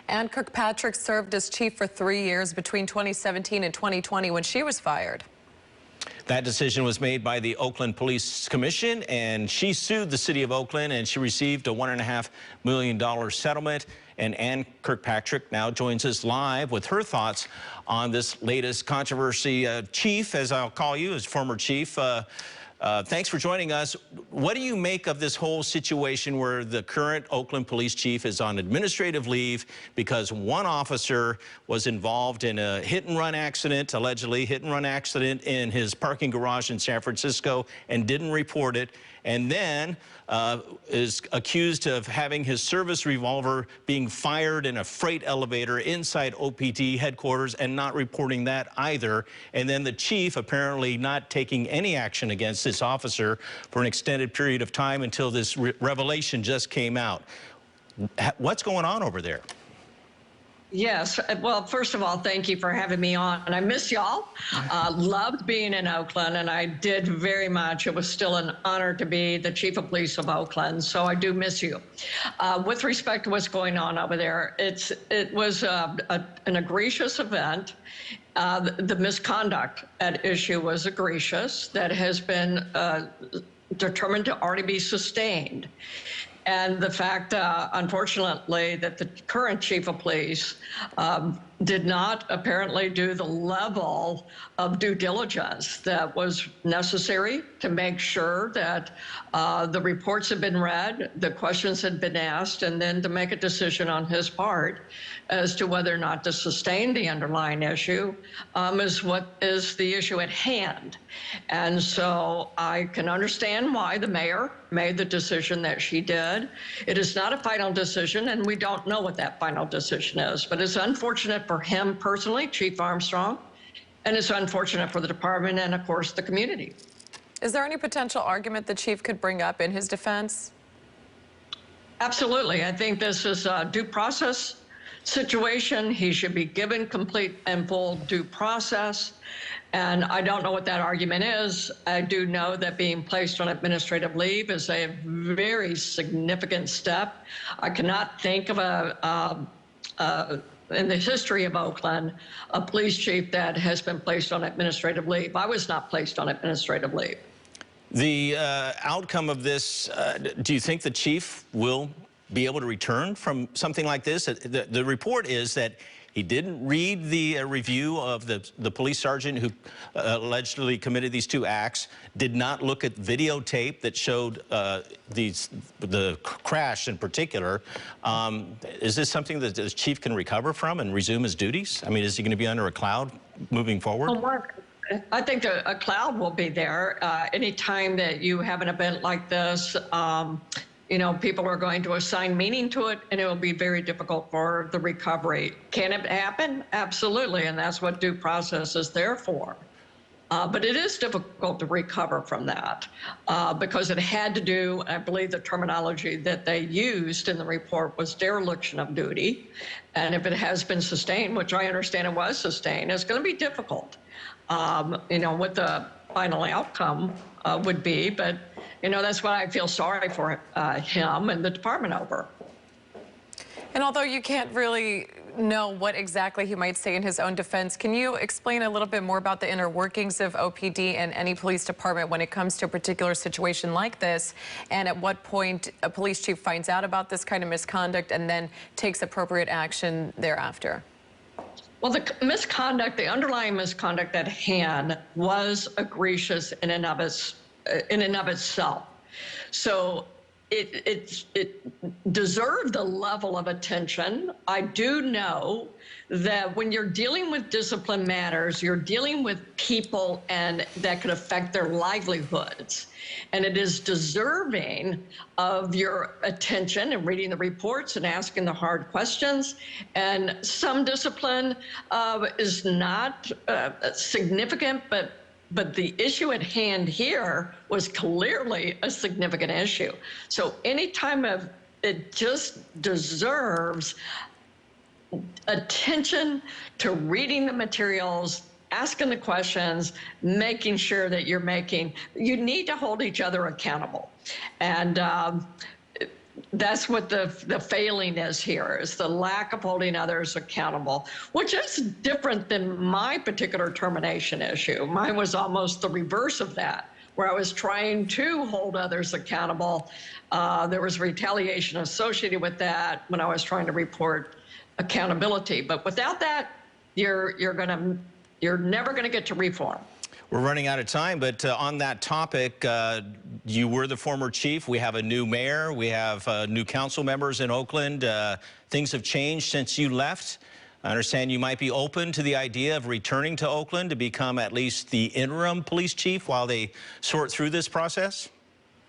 Anne Kirkpatrick served as chief for 3 years between 2017 and 2020 when she was fired. That decision was made by the Oakland Police Commission, and she sued the city of Oakland, and she received a $1.5 million settlement. And Anne Kirkpatrick now joins us live with her thoughts on this latest controversy. Chief, as I'll call you, as former chief, thanks for joining us. What do you make of this whole situation where the current Oakland police chief is on administrative leave because one officer was involved in a hit-and-run accident, allegedly hit-and-run accident in his parking garage in San Francisco, and didn't report it, and then is accused of having his service revolver being fired in a freight elevator inside OPD headquarters and not reporting that either, and then the chief apparently not taking any action against this officer for an extended period of time until this revelation just came out. What's going on over there? Yes. Well, first of all, thank you for having me on. I miss y'all. Loved being in Oakland, and I did very much. It was still an honor to be the chief of police of Oakland, so I do miss you. With respect to what's going on over there, it was an egregious event. The misconduct at issue was egregious. That has been determined to already be sustained. And the fact, unfortunately, that the current chief of police did not apparently do the level of due diligence that was necessary to make sure that the reports had been read, the questions had been asked, and then to make a decision on his part as to whether or not to sustain the underlying issue is what is the issue at hand. And so I can understand why the mayor made the decision that she did. It is not a final decision, and we don't know what that final decision is, but it's unfortunate for him personally, Chief Armstrong, and it's unfortunate for the department and, of course, the community. Is there any potential argument the chief could bring up in his defense? Absolutely. I think this is a due process situation. He should be given complete and full due process. And I don't know what that argument is. I do know that being placed on administrative leave is a very significant step. I cannot think of in the history of Oakland, a police chief that has been placed on administrative leave. I was not placed on administrative leave. The outcome of this, do you think the chief will be able to return from something like this? The report is that he didn't read the review of the police sergeant who allegedly committed these two acts, did not look at videotape that showed the crash in particular. Is this something that the chief can recover from and resume his duties? I mean, is he going to be under a cloud moving forward? Well, Mark, I think a cloud will be there. Anytime that you have an event like this, you know, people are going to assign meaning to it, and it will be very difficult for the recovery. Can it happen? Absolutely, and that's what due process is there for. But it is difficult to recover from that because it had to do, I believe the terminology that they used in the report was dereliction of duty. And if it has been sustained, which I understand it was sustained, it's going to be difficult, you know, what the final outcome would be. But, you know, that's why I feel sorry for him and the department over. And although you can't really know what exactly he might say in his own defense, can you explain a little bit more about the inner workings of OPD and any police department when it comes to a particular situation like this, and at what point a police chief finds out about this kind of misconduct and then takes appropriate action thereafter? Well, the misconduct, the underlying misconduct at hand was egregious in and of itself. So it deserved the level of attention. I do know that when you're dealing with discipline matters, you're dealing with people and that could affect their livelihoods. And it is deserving of your attention and reading the reports and asking the hard questions. And some discipline is not significant, but the issue at hand here was clearly a significant issue. So any time of it just deserves attention to reading the materials, asking the questions, making sure that you need to hold each other accountable. And That's what the failing is here, is the lack of holding others accountable, which is different than my particular termination issue. Mine was almost the reverse of that, where I was trying to hold others accountable. There was retaliation associated with that when I was trying to report accountability. But without that, you're never gonna get to reform. We're running out of time, but on that topic, you were the former chief. We have a new mayor. We have new council members in Oakland. Things have changed since you left. I understand you might be open to the idea of returning to Oakland to become at least the interim police chief while they sort through this process.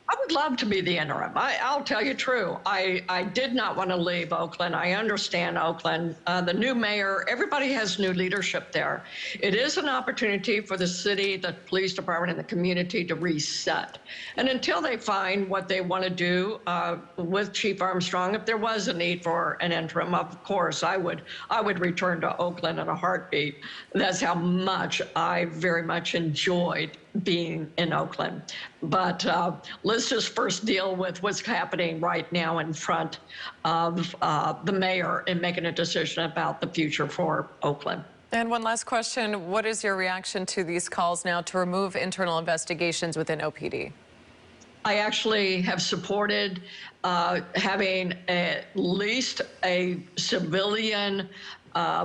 I would love to be the interim. I'll tell you true. I did not want to leave Oakland. I understand Oakland. The new mayor, everybody has new leadership there. It is an opportunity for the city, the police department, and the community to reset. And until they find what they want to do with Chief Armstrong, if there was a need for an interim, of course, I would return to Oakland in a heartbeat. That's how much I very much enjoyed being in Oakland. But let's just first deal with what's happening right now in front of the mayor and making a decision about the future for Oakland. And one last question. What is your reaction to these calls now to remove internal investigations within OPD? I actually have supported having at least a civilian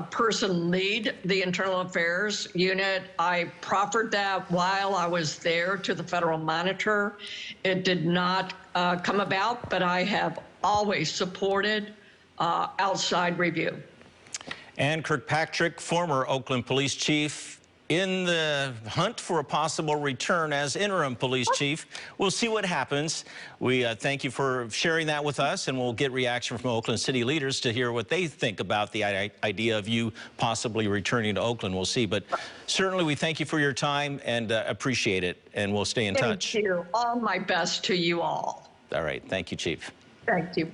person lead the internal affairs unit. I proffered that while I was there to the federal monitor. It did not come about, but I have always supported outside review. Anne Kirkpatrick, former Oakland police chief, in the hunt for a possible return as interim police chief. We'll see what happens. We thank you for sharing that with us, and we'll get reaction from Oakland city leaders to hear what they think about the idea of you possibly returning to Oakland. We'll see. But certainly we thank you for your time and appreciate it, and we'll stay in touch. Thank you. All my best to you all. All right. Thank you, Chief. Thank you.